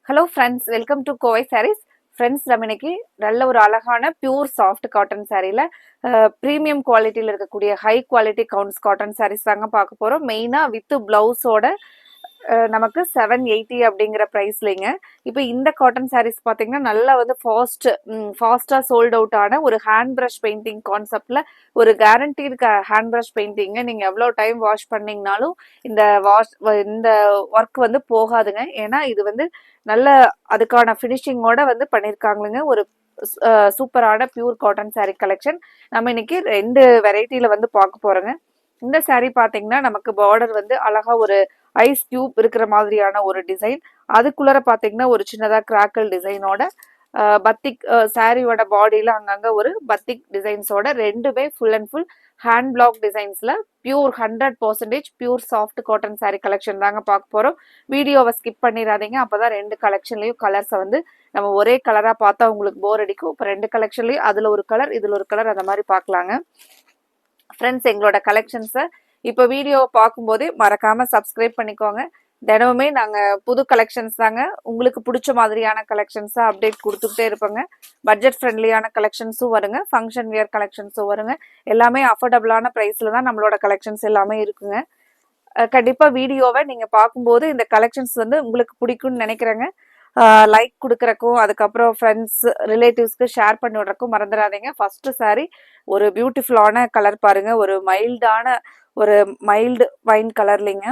Hello friends, welcome to Kovai Sarees. Friends, நம்ம இன்னைக்கு நல்ல ஒரு அழகான பியூர் சாஃப்ட் காட்டன் சாரீல ப்ரீமியம் குவாலிட்டியில் இருக்கக்கூடிய high quality gowns cotton sarees தாங்க பார்க்க போகிறோம். மெயினாக வித் பிளவுஸோட நமக்கு 780 அப்படிங்கிற ப்ரைஸ்லிங்க. இப்போ இந்த காட்டன் சாரீஸ் பார்த்தீங்கன்னா நல்லா வந்து ஃபாஸ்ட்டாக சோல்ட் அவுட் ஆன ஒரு ஹேண்ட் ப்ரஷ் பெயிண்டிங் கான்செப்டில் ஒரு கேரண்டீடு ஹேண்ட் ப்ரஷ் பெயிண்டிங்க. நீங்கள் எவ்வளோ டைம் வாஷ் பண்ணிங்கனாலும் இந்த ஒர்க் வந்து போகாதுங்க. ஏன்னா இது வந்து நல்ல அதுக்கான ஃபினிஷிங்கோட வந்து பண்ணியிருக்காங்களுங்க. ஒரு சூப்பரான பியூர் காட்டன் சாரீ கலெக்ஷன் நம்ம இன்னைக்கு 2 வெரைட்டியில் வந்து பார்க்க போகிறோங்க. இந்த சாரீ பார்த்தீங்கன்னா நமக்கு பார்டர் வந்து அழகா ஒரு ஐஸ் கியூப் இருக்கிற மாதிரியான ஒரு டிசைன். அதுக்குள்ளர பார்த்தீங்கன்னா ஒரு சின்னதாக கிராக்கல் டிசைனோட பத்திக் சாரியோட பாடியில் அங்கங்கே ஒரு பத்திக் டிசைன்ஸோட ரெண்டுமே full and full hand block டிசைன்ஸில் pure 100% pure soft cotton sari collection தாங்க பார்க்க போகிறோம். வீடியோவை ஸ்கிப் பண்ணிடாதீங்க. அப்போ தான் 2 கலெக்ஷன்லையும் கலர்ஸை வந்து நம்ம ஒரே கலராக பார்த்தா உங்களுக்கு போர் அடிக்கும். இப்போ 2 கலெக்ஷன்லையும் அதில் ஒரு கலர் இதில் ஒரு கலர் அந்த மாதிரி பார்க்கலாங்க. ஃப்ரெண்ட்ஸ், எங்களோட கலெக்ஷன்ஸை இப்போ வீடியோவை பார்க்கும்போதே மறக்காமல் சப்ஸ்கிரைப் பண்ணிக்கோங்க. தினமுமே நாங்கள் புது கலெக்ஷன்ஸ் தாங்க உங்களுக்கு பிடிச்ச மாதிரியான கலெக்ஷன்ஸாக அப்டேட் கொடுத்துக்கிட்டே இருப்போங்க. பட்ஜெட் ஃப்ரெண்ட்லியான கலெக்ஷன்ஸும் வருங்க, ஃபங்க்ஷன் வியர் கலெக்ஷன்ஸும் வருங்க. எல்லாமே அஃபோர்டபுளான ப்ரைஸில் தான் நம்மளோட கலெக்ஷன்ஸ் எல்லாமே இருக்குங்க. கண்டிப்பாக வீடியோவை நீங்கள் பார்க்கும்போது இந்த கலெக்ஷன்ஸ் வந்து உங்களுக்கு பிடிக்கும்னு நினைக்கிறேங்க. லைக் கொடுக்குறக்கும் அதுக்கப்புறம் ஃப்ரெண்ட்ஸ் ரிலேட்டிவ்ஸ்க்கு ஷேர் பண்ணி விட்றக்கும் மறந்துடாதீங்க. ஃபர்ஸ்ட் சாரீ ஒரு பியூட்டிஃபுல்லான கலர் பாருங்க, ஒரு மைல்டு வைன் கலர்லிங்க.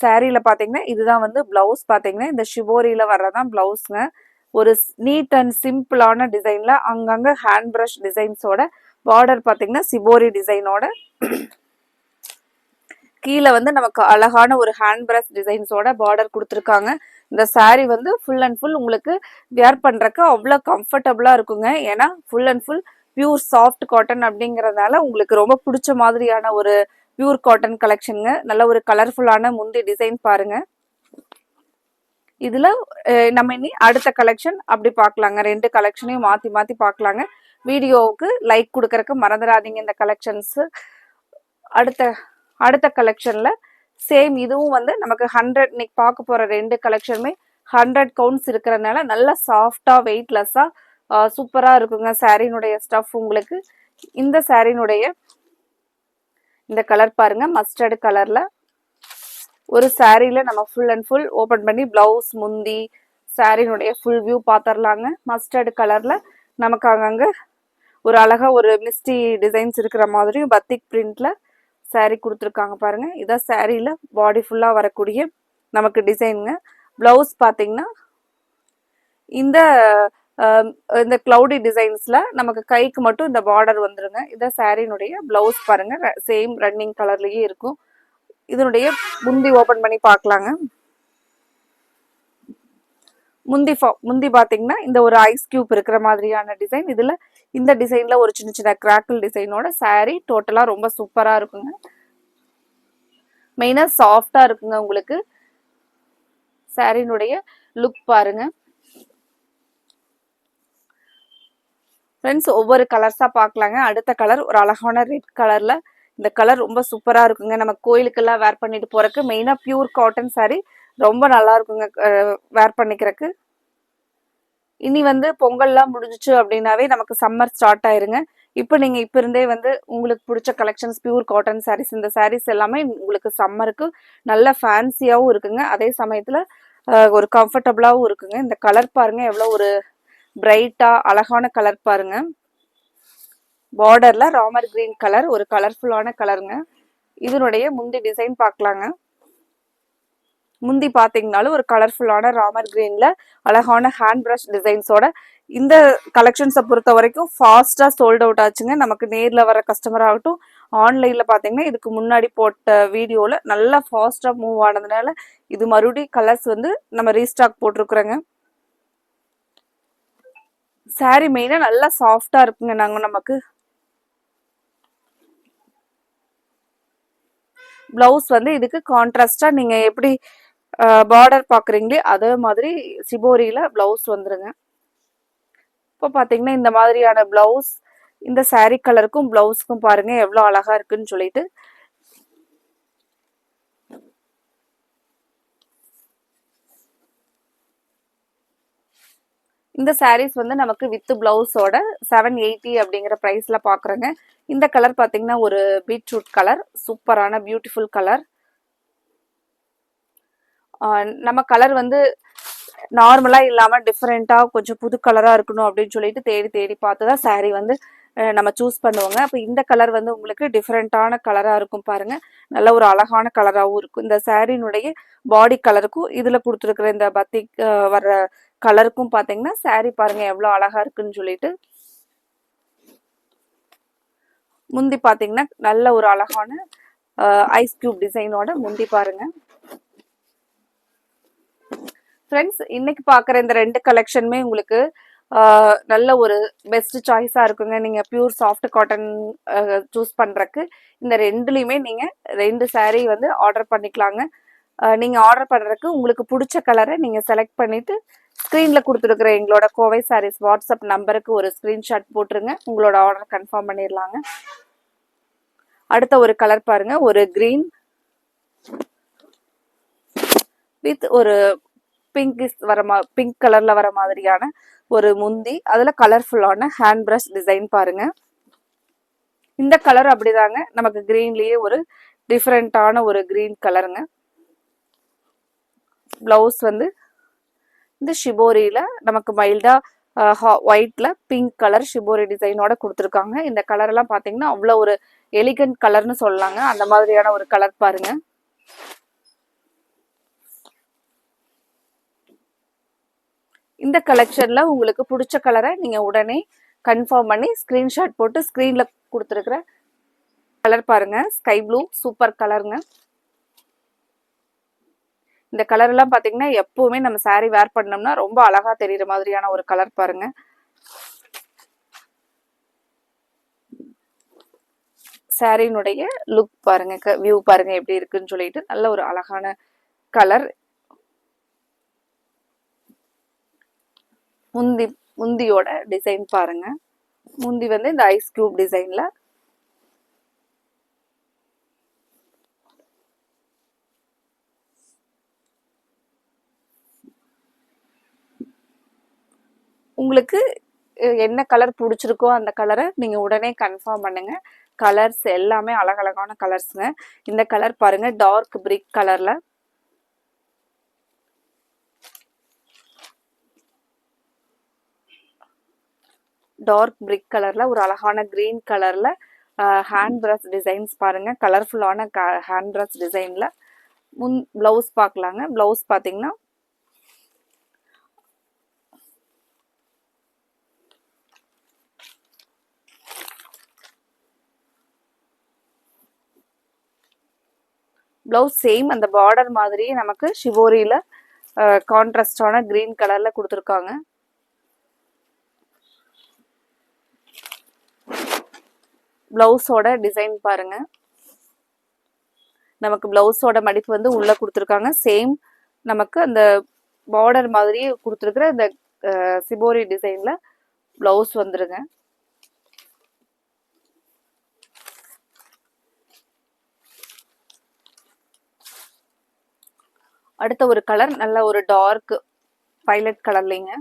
சாரியில் பார்த்தீங்கன்னா இதுதான் வந்து பிளவுஸ். பார்த்தீங்கன்னா இந்த ஷிவோரியில் வர்றதான் பிளவுஸ்ங்க. ஒரு நீட் அண்ட் சிம்பிளான டிசைனில் அங்கங்கே ஹேண்ட் ப்ரஷ் டிசைன்ஸோட பார்டர் பார்த்தீங்கன்னா சிபோரி டிசைனோட கீழே வந்து நமக்கு அழகான ஒரு ஹேண்ட் பிரஷ் டிசைன்ஸோட பார்டர் கொடுத்துருக்காங்க. இந்த சாரீ வந்து ஃபுல் அண்ட் ஃபுல் உங்களுக்கு வியர் பண்ணுறக்கு அவ்வளோ கம்ஃபர்டபுளாக இருக்குங்க. ஏன்னா full and full pure soft cotton அப்படிங்கிறதுனால உங்களுக்கு ரொம்ப பிடிச்ச மாதிரியான ஒரு பியூர் காட்டன் கலெக்ஷனுங்க. நல்ல ஒரு கலர்ஃபுல்லான முந்தி டிசைன் பாருங்க. இதில் நம்ம இனி அடுத்த கலெக்ஷன் அப்படி பார்க்கலாங்க. 2 கலெக்ஷனையும் மாற்றி மாற்றி பார்க்கலாங்க. வீடியோவுக்கு லைக் கொடுக்கறக்கு மறந்துடாதீங்க. இந்த கலெக்ஷன்ஸு அடுத்த கலெக்ஷன்ல சேம் இதுவும் வந்து நமக்கு 100 இன்னைக்கு பார்க்க போற 2 கலெக்ஷனுமே 100 கவுண்ட்ஸ் இருக்கிறதுனால நல்லா சாஃப்டா வெயிட்லெஸ்ஸா சூப்பரா இருக்குங்க. சாரினுடைய ஸ்டஃப் உங்களுக்கு இந்த சாரினுடைய இந்த கலர் பாருங்க, மஸ்டர்டு கலர்ல ஒரு சாரியில நம்ம ஃபுல் அண்ட் ஃபுல் ஓபன் பண்ணி பிளவுஸ் முந்தி சாரினுடைய ஃபுல் வியூ பார்த்துடலாங்க. மஸ்டர்டு கலர்ல நமக்கு அங்கங்க ஒரு அழகா ஒரு மிஸ்டி டிசைன்ஸ் இருக்கிற மாதிரியும் பத்திக் பிரிண்ட்ல சாரீ கொடுத்துருக்காங்க பாருங்க. இதான் சாரியில் பாடி ஃபுல்லாக வரக்கூடிய நமக்கு டிசைனுங்க. பிளவுஸ் பார்த்தீங்கன்னா இந்த கிளவுடி டிசைன்ஸில் நமக்கு கைக்கு மட்டும் இந்த பார்டர் வந்துருங்க. இதான் சாரினுடைய பிளவுஸ் பாருங்க, சேம் ரன்னிங் கலர்லேயே இருக்கும். இதனுடைய முந்தி ஓப்பன் பண்ணி பார்க்கலாங்க. முந்தி பார்த்தீங்கன்னா இந்த ஒரு ஐஸ் கியூப் இருக்கிற மாதிரியான டிசைன். இதில் இந்த டிசைனில் ஒரு சின்ன சின்ன கிராக்கிள் டிசைனோட சாரீ டோட்டலாக ரொம்ப சூப்பராக இருக்குங்க. மெயினாக சாஃப்டாக இருக்குங்க. உங்களுக்கு சாரினுடைய லுக் பாருங்க. ஃப்ரெண்ட்ஸ், ஒவ்வொரு கலர்ஸாக பார்க்கலாங்க. அடுத்த கலர் ஒரு அழகான ரெட் கலரில். இந்த கலர் ரொம்ப சூப்பராக இருக்குங்க. நம்ம கோயிலுக்கெல்லாம் வேர் பண்ணிட்டு போகிறக்கு மெயினாக பியூர் காட்டன் சாரீ ரொம்ப நல்லா இருக்குங்க வேர் பண்ணிக்கிறதுக்கு. இனி வந்து பொங்கல்லாம் முடிஞ்சிச்சு அப்படின்னாவே நமக்கு சம்மர் ஸ்டார்ட் ஆயிருங்க. இப்போ நீங்கள் இப்போ இருந்தே வந்து உங்களுக்கு பிடிச்ச கலெக்ஷன்ஸ் பியூர் காட்டன் சாரீஸ், இந்த சாரீஸ் எல்லாமே உங்களுக்கு சம்மருக்கு நல்ல ஃபேன்சியாகவும் இருக்குங்க. அதே சமயத்தில் ஒரு கம்ஃபர்டபுளாகவும் இருக்குங்க. இந்த கலர் பாருங்க, எவ்வளோ ஒரு பிரைட்டாக அழகான கலர் பாருங்க. பார்டரில் ராமர் கிரீன் கலர், ஒரு கலர்ஃபுல்லான கலருங்க. இதனுடைய முந்தி டிசைன் பார்க்கலாங்க. முந்தி பார்த்தீங்கனாலும் ஒரு கலர்ஃபுல்லான ராமர் கிரீன்ல அழகான ஹேண்ட் ப்ரஷ் டிசைன்ஸோட இந்த கலெக்ஷன்ஸை பொறுத்த வரைக்கும் ஃபாஸ்ட்டாக சோல்ட் அவுட் ஆச்சுங்க. நமக்கு நேரில் வர கஸ்டமர் ஆகட்டும், ஆன்லைனில் பார்த்தீங்கன்னா இதுக்கு முன்னாடி போட்ட வீடியோவில் நல்லா ஃபாஸ்ட்டாக மூவ் ஆனதுனால இது மறுபடியும் கலர்ஸ் வந்து நம்ம ரீஸ்டாக் போட்டிருக்குறோங்க. சாரீ மெயினாக நல்லா சாஃப்டாக இருக்குங்க. நமக்கு பிளவுஸ் வந்து இதுக்கு கான்ட்ராஸ்டாக நீங்கள் எப்படி பார்டர் பார்க்குறீங்களே அதே மாதிரி சிபோரியில் பிளவுஸ் வந்துருங்க. இப்போ பார்த்தீங்கன்னா இந்த மாதிரியான பிளவுஸ் இந்த சாரீ கலருக்கும் பிளவுஸ்க்கும் பாருங்க எவ்வளோ அழகா இருக்குன்னு சொல்லிட்டு. இந்த sarees வந்து நமக்கு வித் பிளவுஸோட 780 அப்படிங்கிற பிரைஸ்ல பாக்குறேங்க. இந்த கலர் பாத்தீங்கன்னா ஒரு பீட்ரூட் கலர், சூப்பரான பியூட்டிஃபுல் கலர். நம்ம கலர் வந்து நார்மலா இல்லாம டிஃப்ரெண்டா கொஞ்சம் புது கலரா இருக்கணும் அப்படின்னு சொல்லிட்டு தேடி தேடி பார்த்துதான் saree வந்து நம்ம சூஸ் பண்ணுவோங்க. அப்ப இந்த கலர் வந்து உங்களுக்கு டிஃப்ரெண்டான கலரா இருக்கும் பாருங்க. நல்ல ஒரு அழகான கலராகவும் இருக்கும். இந்த சாரினுடைய பாடி கலருக்கும் இதுல கொடுத்துருக்கிற இந்த பத்திக் வர்ற கலருக்கும் பாத்தீங்கன்னா saree பாருங்க எவ்வளவு அழகா இருக்குன்னு சொல்லிட்டு. முந்தி பாத்தீங்கன்னா நல்ல ஒரு அழகான ஐஸ் கியூப் டிசைனோட முந்தி பாருங்க. ஃப்ரெண்ட்ஸ், இன்னைக்கு பார்க்குற இந்த 2 கலெக்ஷனுமே உங்களுக்கு நல்ல ஒரு பெஸ்ட் சாய்ஸாக இருக்குங்க. நீங்கள் பியூர் சாஃப்ட் காட்டன் சூஸ் பண்ணுறக்கு இந்த ரெண்டுலேயுமே நீங்கள் 2 saree வந்து ஆர்டர் பண்ணிக்கலாங்க. நீங்கள் ஆர்டர் பண்ணுறதுக்கு உங்களுக்கு பிடிச்ச கலரை நீங்கள் செலக்ட் பண்ணிவிட்டு ஸ்க்ரீனில் கொடுத்துருக்குற எங்களோட கோவை சாரீஸ் வாட்ஸ்அப் நம்பருக்கு ஒரு ஸ்க்ரீன்ஷாட் போட்டுருங்க. உங்களோட ஆர்டர் கன்ஃபார்ம் பண்ணிடலாங்க. அடுத்த ஒரு கலர் பாருங்க, ஒரு கிரீன் வித் ஒரு பிங்க் கலர்ல வர மாதிரியான ஒரு முந்தி, அதுல கலர்ஃபுல்லான ஹேண்ட் பிரஷ் டிசைன் பாருங்க. இந்த கலர் அப்படிதாங்க, நமக்கு கிரீன்லயே ஒரு டிஃப்ரெண்டான ஒரு கிரீன் கலருங்க. பிளவுஸ் வந்து இந்த ஷிபோரியில நமக்கு மைல்டா ஒயிட்ல பிங்க் கலர் ஷிபோரி டிசைனோட கொடுத்துருக்காங்க. இந்த கலர் எல்லாம் பாத்தீங்கன்னா அவ்வளவு ஒரு எலிகன்ட் கலர்னு சொல்லலாங்க. அந்த மாதிரியான ஒரு கலர் பாருங்க. இந்த கலெக்ஷன்ல உங்களுக்கு பிடிச்ச கலரை நீங்க உடனே கன்ஃபார்ம் பண்ணி ஸ்கிரீன்ஷாட் போட்டு ஸ்கிரீன்ல கொடுத்துருக்கிற கலர் பாருங்க. ஸ்கை ப்ளூ சூப்பர் கலருங்க. இந்த கலர் எல்லாம் பாத்தீங்கன்னா எப்பவுமே நம்ம saree வேர் பண்ணோம்னா ரொம்ப அழகா தெரியுற மாதிரியான ஒரு கலர் பாருங்க. சாரினுடைய லுக் பாருங்க, வியூ பாருங்க எப்படி இருக்குன்னு சொல்லிட்டு. நல்ல ஒரு அழகான கலர். முந்தியோட டிசைன் பாருங்க. முந்தி வந்து இந்த ஐஸ் கியூப் டிசைன்ல உங்களுக்கு என்ன கலர் பிடிச்சிருக்கோ அந்த கலரை நீங்க உடனே கன்ஃபார்ம் பண்ணுங்க. கலர்ஸ் எல்லாமே அழகழகான கலர்ஸ்ங்க. இந்த கலர் பாருங்க, டார்க் பிரிக் கலர்ல ஒரு அழகான கிரீன் கலர்ல ஹேண்ட் பிரஷ் டிசைன்ஸ் பாருங்க. கலர்ஃபுல்லான ஹேண்ட் பிரஷ் டிசைன்ல பிளவுஸ் பார்க்கலாங்க. பிளவுஸ் பாத்தீங்கன்னா பிளவுஸ் சேம் அந்த பார்டர் மாதிரியே நமக்கு ஷிவோரியில கான்ட்ராஸ்டான கிரீன் கலர்ல கொடுத்துருக்காங்க. பிளவுஸோட டிசைன் பாருங்க. நமக்கு பிளவுஸோட மடிப்பு வந்து உள்ள கொடுத்துருக்காங்க. சேம் நமக்கு அந்த பார்டர் மாதிரியே கொடுத்துருக்கிற இந்த சிபோரி டிசைன்ல பிளவுஸ் வந்துருங்க. அடுத்த ஒரு கலர் நல்ல ஒரு டார்க் வயலட் கலர்லங்க.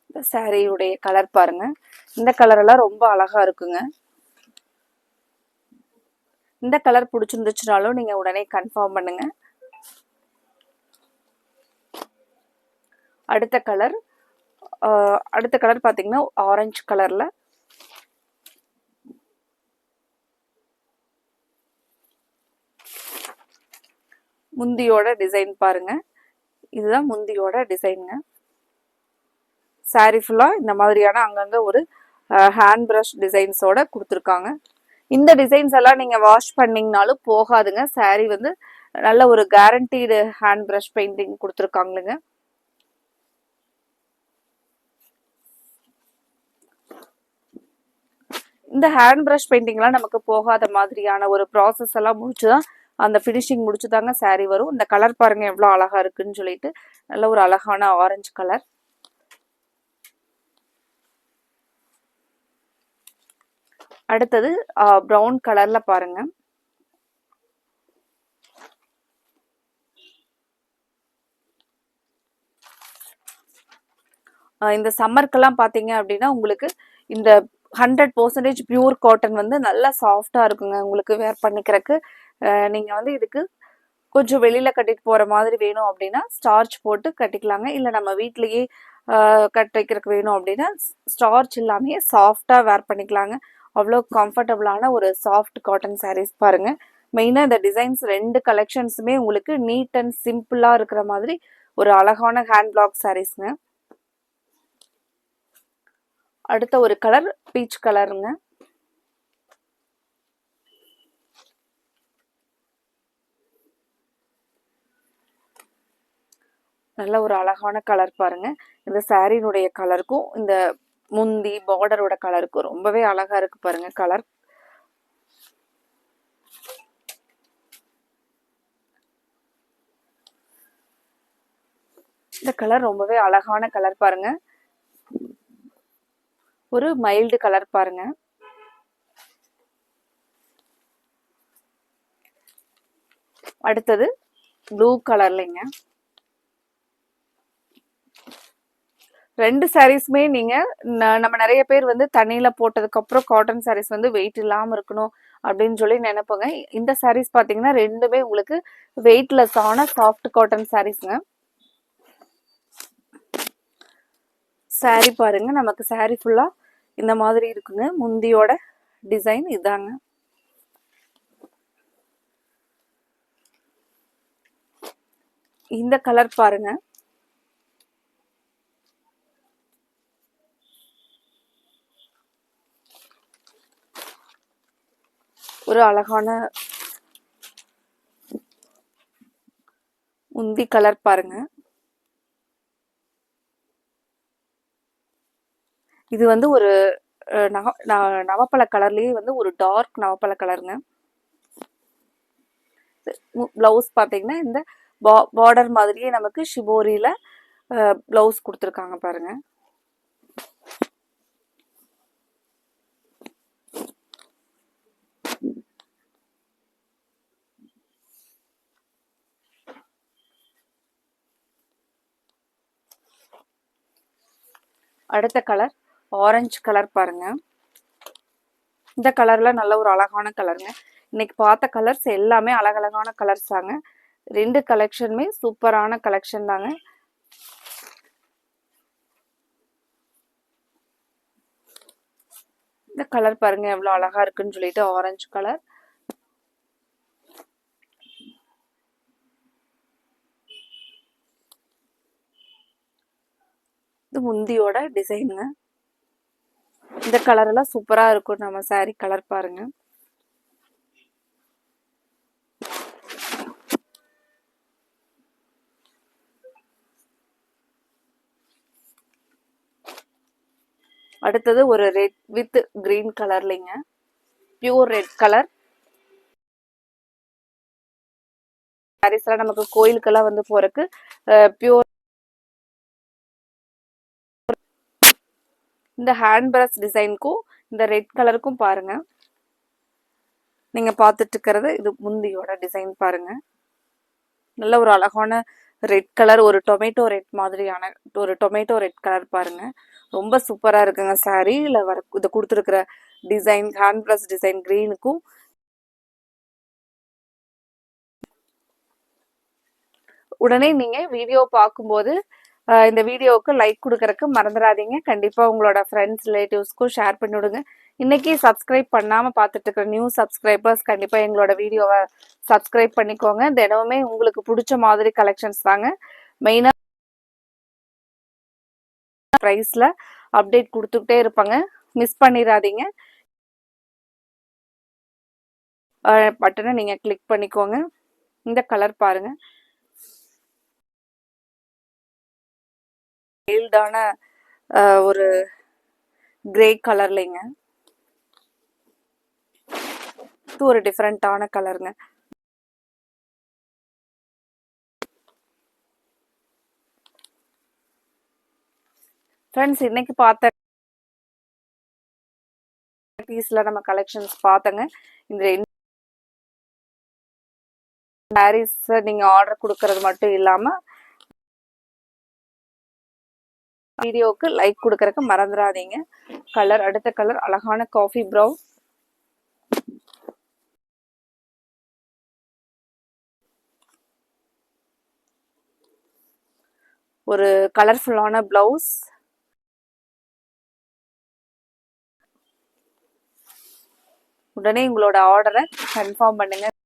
இந்த சாரியுடைய கலர் பாருங்க. இந்த கலர் எல்லாம் ரொம்ப அழகா இருக்குங்க. இந்த கலர் பிடிச்சிருந்துச்சுனாலும் நீங்க உடனே கன்ஃபார்ம் பண்ணுங்க. அடுத்த கலர் பாத்தீங்கன்னா ஆரஞ்சு கலர்ல முந்தியோட டிசைன் பாருங்க. இதுதான் முந்தியோட டிசைனுங்க. சாரி ஃபுல்லா இந்த மாதிரியான அங்கங்க ஒரு ஹேண்ட் பிரஷ் டிசைன்ஸோட கொடுத்துருக்காங்க. இந்த டிசைன்ஸ் எல்லாம் நீங்க வாஷ் பண்ணீங்கனாலும் போகாதுங்க. சாரி வந்து நல்ல ஒரு கேரண்டீடு ஹேண்ட் பிரஷ் பெயிண்டிங் கொடுத்துருக்காங்களுங்க. இந்த ஹேண்ட் பிரஷ் பெயிண்டிங்லாம் நமக்கு போகாத மாதிரியான ஒரு ப்ராசஸ் எல்லாம் முடிச்சுதான் அந்த ஃபினிஷிங் முடிச்சுதாங்க சாரி வரும். இந்த கலர் பாருங்க எவ்வளவு அழகா இருக்குன்னு சொல்லிட்டு. நல்ல ஒரு அழகான ஆரஞ்சு கலர். அடுத்தது ப்ரௌன் கலர்ல பாருங்க. இந்த சம்மருக்கெல்லாம் பார்த்தீங்க அப்படின்னா உங்களுக்கு இந்த 100% பியூர் காட்டன் வந்து நல்லா சாஃப்டா இருக்குங்க. உங்களுக்கு வேர் பண்ணிக்கிறதுக்கு நீங்க வந்து இதுக்கு கொஞ்சம் வெளியில கட்டிட்டு போற மாதிரி வேணும் அப்படின்னா ஸ்டார்ச் போட்டு கட்டிக்கலாங்க. இல்லை நம்ம வீட்லயே கட்டிக்கிறதுக்கு வேணும் அப்படின்னா ஸ்டார்ச் இல்லாமையே சாஃப்டா வேர் பண்ணிக்கலாங்க. அவ்வளோ கம்ஃபர்டபுளான ஒரு சாஃப்ட் காட்டன் சாரீஸ் பாருங்க. மெயினாக இந்த டிசைன்ஸ் 2 கலெக்ஷன்ஸுமே உங்களுக்கு நீட் அண்ட் சிம்பிளா இருக்கிற மாதிரி ஒரு அழகான ஹேண்ட் பிளாக் சாரீஸ்ங்க. அடுத்த ஒரு கலர் பீச் கலருங்க. நல்ல ஒரு அழகான கலர் பாருங்க. இந்த சாரீனுடைய கலருக்கும் இந்த முந்தி பார்டரோட கலருக்கும் ரொம்பவே அழகா இருக்கு பாருங்க கலர். இந்த கலர் ரொம்பவே அழகான கலர் பாருங்க. ஒரு மைல்டு கலர் பாருங்க. அடுத்தது ப்ளூ கலர்லைங்க. 2 சாரீஸுமே நீங்க நம்ம நிறைய பேர் வந்து தண்ணியில போட்டதுக்கு அப்புறம் காட்டன் சாரீஸ் வந்து வெயிட் இல்லாம இருக்கணும் அப்படின்னு சொல்லி நினைப்போங்க. இந்த சாரீஸ் பாத்தீங்கன்னா 2மே உங்களுக்கு வெயிட்லெஸ் ஆன சாஃப்ட் காட்டன் சாரீஸ்ங்க. சாரி பாருங்க. நமக்கு சாரி ஃபுல்லா இந்த மாதிரி இருக்குங்க. முந்தியோட டிசைன் இதாங்க. இந்த கலர் பாருங்க. ஒரு அழகான முந்தி கலர் பாருங்க. இது வந்து ஒரு நவப்பழ கலர்லயே வந்து ஒரு டார்க் நவப்பழ கலருங்க. பிளவுஸ் பாத்தீங்கன்னா இந்த பார்டர் மாதிரியே நமக்கு ஷிபோரியில பிளவுஸ் கொடுத்துருக்காங்க பாருங்க. அடுத்த கலர் ஆரஞ்சு கலர் பாருங்க. இந்த கலர்ல நல்ல ஒரு அழகான கலருங்க. இன்னைக்கு பார்த்த கலர்ஸ் எல்லாமே அழகழகான கலர்ஸ் தாங்க. 2 கலெக்ஷனுமே சூப்பரான கலெக்ஷன் தாங்க. இந்த கலர் பாருங்க எவ்வளவு அழகா இருக்குன்னு சொல்லிட்டு ஆரஞ்சு கலர். இது முந்தியோட டிசைனுங்க. இந்த கலர் எல்லாம் சூப்பரா இருக்கும் நம்ம சாரி கலர் பாருங்க. அடுத்தது ஒரு ரெட் வித் கிரீன் கலர்லிங்க. பியூர் ரெட் கலர் சாரீஸ் எல்லாம் நமக்கு கோயிலுக்கெல்லாம் வந்து போறதுக்கு பியூர். இந்த ஹேண்ட் பிரஷ் டிசைனுக்கும் இந்த ரெட் கலருக்கும் பாருங்க. நீங்க பார்த்துட்டு இருக்கிறது இது முந்தியோட டிசைன் பாருங்க. நல்ல ஒரு அழகான ரெட் கலர், ஒரு டொமேட்டோ ரெட் மாதிரியான ஒரு டொமேட்டோ ரெட் கலர் பாருங்க. ரொம்ப சூப்பரா இருக்குங்க சாரீல வர இது கொடுத்துருக்கிற டிசைன் ஹேண்ட் பிரஷ் டிசைன் கிரீனுக்கும். உடனே நீங்க வீடியோ பார்க்கும்போது இந்த வீடியோவுக்கு லைக் கொடுக்கறதுக்கு மறந்துடாதீங்க. கண்டிப்பா உங்களோட ஃப்ரெண்ட்ஸ் ரிலேட்டிவ்ஸ்க்கும் ஷேர் பண்ணி விடுங்க. இன்னைக்கு சப்ஸ்கிரைப் பண்ணாம பார்த்துட்டு இருக்கிற நியூ சப்ஸ்கிரைபர்ஸ் கண்டிப்பா எங்களோட வீடியோவை சப்ஸ்கிரைப் பண்ணிக்கோங்க. தினமுமே உங்களுக்கு பிடிச்ச மாதிரி கலெக்ஷன்ஸ் தாங்க மெயினா ப்ரைஸ்ல அப்டேட் கொடுத்துக்கிட்டே இருப்பாங்க. மிஸ் பண்ணிடாதீங்க. பட்டனை நீங்க கிளிக் பண்ணிக்கோங்க. இந்த கலர் பாருங்க. மைல்டான ஒரு கிரே கலர்லைங்க. இது ஒரு டிஃப்ரெண்டான கலருங்க. ஃப்ரெண்ட்ஸ் இன்னைக்கு பார்த்த வெரைட்டிஸ்ல நம்ம கலெக்ஷன்ஸ் பார்த்தங்க. இந்த சாரீஸ் நீங்க ஆர்டர் கொடுக்கறது மட்டும் இல்லாம வீடியோக்கு லைக் கொடுக்கறதுக்கு மறந்துடாதீங்க. கலர், அடுத்த கலர் அழகான காஃபி ப்ரௌன். ஒரு கலர்ஃபுல்லான பிளவுஸ். உடனே உங்களோட ஆர்டரை கன்ஃபார்ம் பண்ணுங்க.